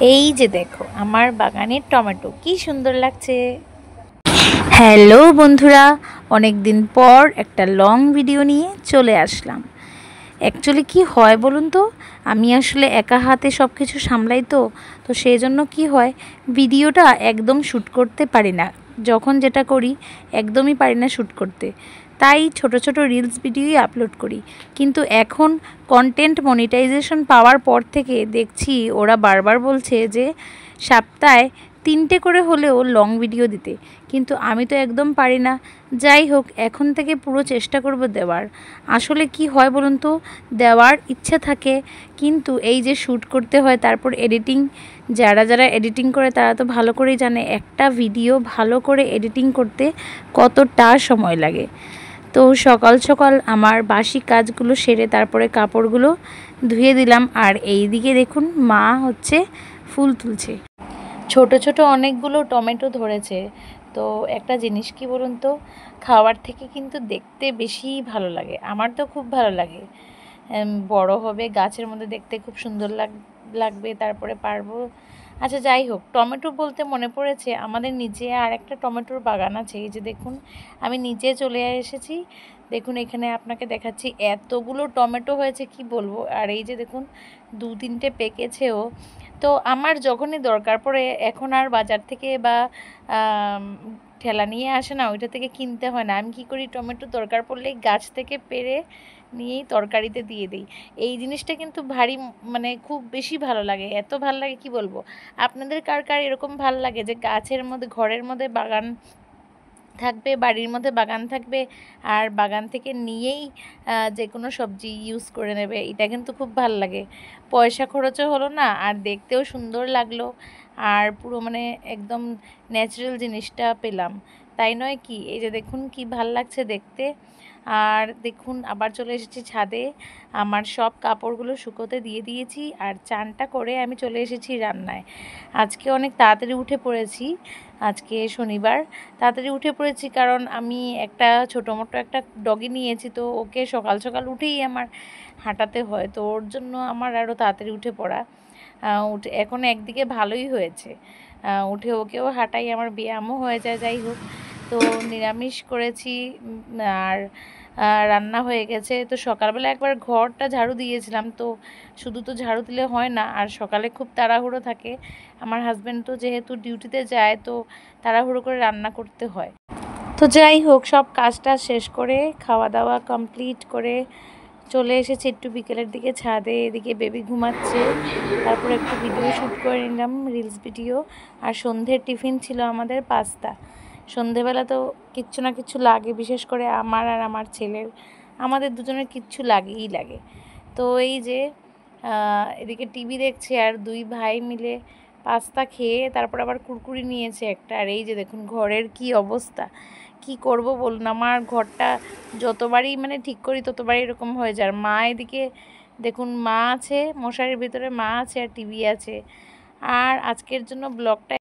এই যে দেখো আমার বাগানের টমেটো কি সুন্দর লাগছে। হ্যালো বন্ধুরা, অনেক দিন পর একটা লং ভিডিও নিয়ে চলে আসলাম। অ্যাকচুয়ালি কি হয় বলুন তো, আমি আসলে একা হাতে সব কিছু সামলাই, তো তো সেই জন্য কি হয়, ভিডিওটা একদম শ্যুট করতে পারি না। যখন যেটা করি একদমই পারি না শ্যুট করতে, তাই ছোট ছোট রিলস ভিডিওই আপলোড করি। কিন্তু এখন কন্টেন্ট মনিটাইজেশন পাওয়ার পর থেকে দেখছি ওরা বারবার বলছে যে সপ্তাহে 3টে করে হলেও লং ভিডিও দিতে, কিন্তু আমি তো একদম পারি না। যাই হোক, এখন থেকে পুরো চেষ্টা করব দেওয়ার। আসলে কি হয় বলুন তো, দেওয়ার ইচ্ছে থাকে, কিন্তু এই যে শ্যুট করতে হয়, তারপর এডিটিং, যারা যারা এডিটিং করে তারা তো ভালো করেই জানে একটা ভিডিও ভালো করে এডিটিং করতে কতটা সময় লাগে। তো সকাল সকাল আমার বাসি কাজগুলো সেরে তারপরে কাপড়গুলো ধুয়ে দিলাম, আর এই দিকে দেখুন মা হচ্ছে ফুল তুলছে। ছোট ছোট অনেকগুলো টমেটো ধরেছে। তো একটা জিনিস কি বলুন তো, খাওয়ার থেকে কিন্তু দেখতে বেশি ভালো লাগে, আমার তো খুব ভালো লাগে। বড় হবে, গাছের মধ্যে দেখতে খুব সুন্দর লাগবে, তারপরে পারবো। আচ্ছা যাই হোক, টমেটো বলতে মনে পড়েছে, আমাদের নিচে আর একটা টমেটোর বাগান আছে। এই যে দেখুন, আমি নিচে চলে এসেছি, দেখুন এখানে আপনাকে দেখাচ্ছি, এতগুলো টমেটো হয়েছে কি বলবো। আর এই যে দেখুন 2-3টে পেকেছেও। তো আমার যখনই দরকার পড়ে, এখন আর বাজার থেকে বা ঠেলা নিয়ে আসে না, ওইটা থেকে কিনতে হয় না। আমি কি করি, টমেটো দরকার পড়লেই গাছ থেকে পেড়ে নিয়েই তরকারিতে দিয়ে দিই। এই জিনিসটা কিন্তু ভারী, মানে খুব বেশি ভালো লাগে, এত ভালো লাগে কি বলবো। আপনাদের কার কার এরকম ভালো লাগে যে গাছের মধ্যে, ঘরের মধ্যে বাগান থাকবে, বাড়ির মধ্যে বাগান থাকবে, আর বাগান থেকে নিয়েই যে কোনো সবজি ইউজ করে নেবে? এটা কিন্তু খুব ভালো লাগে। পয়সা খরচও হলো না, আর দেখতেও সুন্দর লাগলো, আর পুরো মানে একদম ন্যাচারাল জিনিসটা পেলাম, তাই নয় কি? এই যে দেখুন কি ভাল লাগছে দেখতে। আর দেখুন আবার চলে এসেছি ছাদে, আমার সব কাপড়গুলো শুকোতে দিয়ে দিয়েছি, আর চানটা করে আমি চলে এসেছি রান্নায়। আজকে অনেক তাড়াতাড়ি উঠে পড়েছি, আজকে শনিবার। তাড়াতাড়ি উঠে পড়েছি কারণ আমি একটা ছোটো মোটো একটা ডগি নিয়েছি, তো ওকে সকাল সকাল উঠেই আমার হাঁটাতে হয়, তো ওর জন্য আমার আরও তাড়াতাড়ি উঠে পড়া। উঠে এখন একদিকে ভালোই হয়েছে, উঠে ওকেও হাঁটাই, আমার ব্যায়ামও হয়ে যায়। যাই হোক, তো নিরামিষ করেছি, আর রান্না হয়ে গেছে। তো সকালবেলা একবার ঘরটা ঝাড়ু দিয়েছিলাম, তো শুধু তো ঝাড়ু দিলে হয় না, আর সকালে খুব তাড়াহুড়ো থাকে। আমার হাজব্যান্ড তো যেহেতু ডিউটিতে যায়, তো তাড়াহুড়ো করে রান্না করতে হয়। তো যাই হোক, সব কাজটা শেষ করে খাওয়া দাওয়া কমপ্লিট করে চলে এসেছি একটু বিকেলের দিকে ছাদে। এদিকে বেবি ঘুমাচ্ছে, তারপর একটু ভিডিও শ্যুট করে নিলাম, রিলস ভিডিও। আর সন্ধ্যের টিফিন ছিল আমাদের পাস্তা। সন্ধেবেলা তো কিচ্ছু না কিছু লাগে, বিশেষ করে আমার আর আমার ছেলের, আমাদের দুজনের কিচ্ছু লাগেই লাগে। তো এই যে এদিকে টিভি দেখছে, আর দুই ভাই মিলে পাস্তা খেয়ে তারপর আবার কুরকুরি নিয়েছে একটা। আর এই যে দেখুন ঘরের কি অবস্থা, কি করব বলুন। আমার ঘরটা যতবারই মানে ঠিক করি ততবারই এরকম হয়ে যায়। আর মা এদিকে দেখুন, মা আছে মশারির ভিতরে, মা আছে আর টিভি আছে। আর আজকের জন্য ব্লগটা